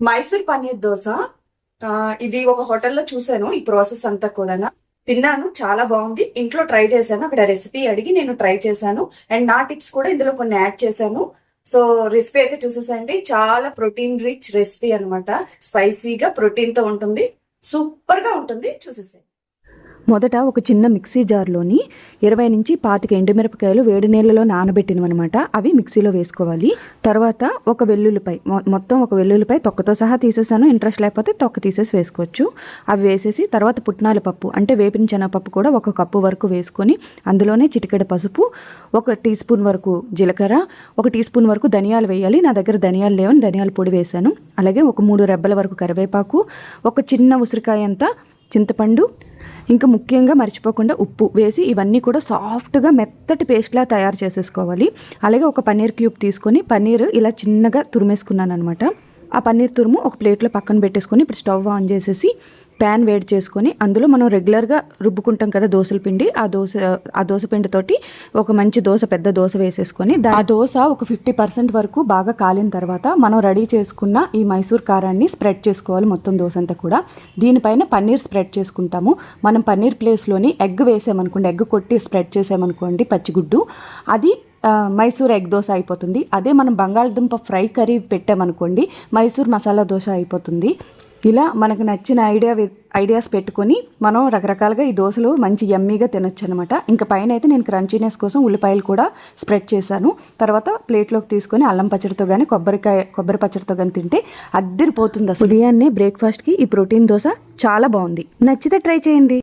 మైసూర్ పన్నీర్ దోశ. ఇది ఒక హోటల్లో చూశాను. ఈ ప్రాసెస్ అంతా కూడా తిన్నాను, చాలా బాగుంది. ఇంట్లో ట్రై చేశాను, అక్కడ రెసిపీ అడిగి నేను ట్రై చేశాను. అండ్ నా టిప్స్ కూడా ఇందులో కొన్ని యాడ్ చేశాను. సో రెసిపీ అయితే చూసేసండి. చాలా ప్రోటీన్ రిచ్ రెసిపీ అనమాట. స్పైసీగా ప్రోటీన్ తో ఉంటుంది, సూపర్ గా ఉంటుంది. చూసేసాను. మొదట ఒక చిన్న మిక్సీ జార్లోని 20 నుంచి 25 ఎండుమిరపకాయలు వేడి నీళ్ళలో నానబెట్టినవన్నమాట. అవి మిక్సీలో వేసుకోవాలి. తర్వాత ఒక వెల్లుల్లిపాయ, మొత్తం ఒక వెల్లుల్లిపాయ తొక్కతో సహా తీసేసాను. ఇంట్రెస్ట్ లేకపోతే తొక్క తీసేసి వేసుకోవచ్చు. అవి వేసేసి తర్వాత పుట్నాల పప్పు అంటే వేపిన శనగపప్పు కూడా 1 కప్పు వరకు వేసుకొని అందులోనే చిటికెడ పసుపు, 1 టీ స్పూన్ వరకు జీలకర్ర, 1 టీ స్పూన్ వరకు ధనియాలు వేయాలి. నా దగ్గర ధనియాలు లేవని ధనియాల పొడి వేశాను. అలాగే ఒక 3 రెబ్బల వరకు కరివేపాకు, ఒక చిన్న ఉసిరికాయ అంతా చింతపండు, ఇంకా ముఖ్యంగా మర్చిపోకుండా ఉప్పు వేసి ఇవన్నీ కూడా సాఫ్ట్గా మెత్తటి పేస్ట్లా తయారు చేసేసుకోవాలి. అలాగే ఒక పన్నీర్ క్యూబ్ తీసుకొని పన్నీర్ ఇలా చిన్నగా తురిమేసుకున్నాను అనమాట. ఆ పన్నీర్ తురుము ఒక ప్లేట్లో పక్కన పెట్టేసుకొని ఇప్పుడు స్టవ్ ఆన్ చేసేసి ప్యాన్ వేడి చేసుకొని అందులో మనం రెగ్యులర్గా రుబ్బుకుంటాం కదా దోశల పిండి, ఆ దోశ పిండితోటి ఒక మంచి దోశ, పెద్ద దోశ వేసేసుకొని ఆ దోశ ఒక 50% వరకు బాగా కాలిన తర్వాత మనం రెడీ చేసుకున్న ఈ మైసూర్ కారాన్ని స్ప్రెడ్ చేసుకోవాలి మొత్తం దోశ అంతా కూడా. దీనిపైన పన్నీర్ స్ప్రెడ్ చేసుకుంటాము. మనం పన్నీర్ ప్లేస్లోని ఎగ్ వేసామనుకోండి, ఎగ్ కొట్టి స్ప్రెడ్ చేసామనుకోండి పచ్చిగుడ్డు, అది మైసూర్ ఎగ్ దోశ అయిపోతుంది. అదే మనం బంగాళదుంప ఫ్రై కర్రీ పెట్టామనుకోండి మైసూర్ మసాలా దోశ అయిపోతుంది. ఇలా మనకు నచ్చిన ఐడియాస్ పెట్టుకొని మనం రకరకాలుగా ఈ దోశలు మంచి యమ్మీగా తినొచ్చు అనమాట. ఇంకా పైన అయితే నేను క్రంచీనెస్ కోసం ఉల్లిపాయలు కూడా స్ప్రెడ్ చేశాను. తర్వాత ప్లేట్లోకి తీసుకొని అల్లం పచ్చడితో కానీ కొబ్బరి పచ్చడితో కానీ తింటే అద్దరిపోతుంది. అసలు ఉదయాన్నే బ్రేక్ఫాస్ట్కి ఈ ప్రోటీన్ దోశ చాలా బాగుంది. నచ్చితే ట్రై చేయండి.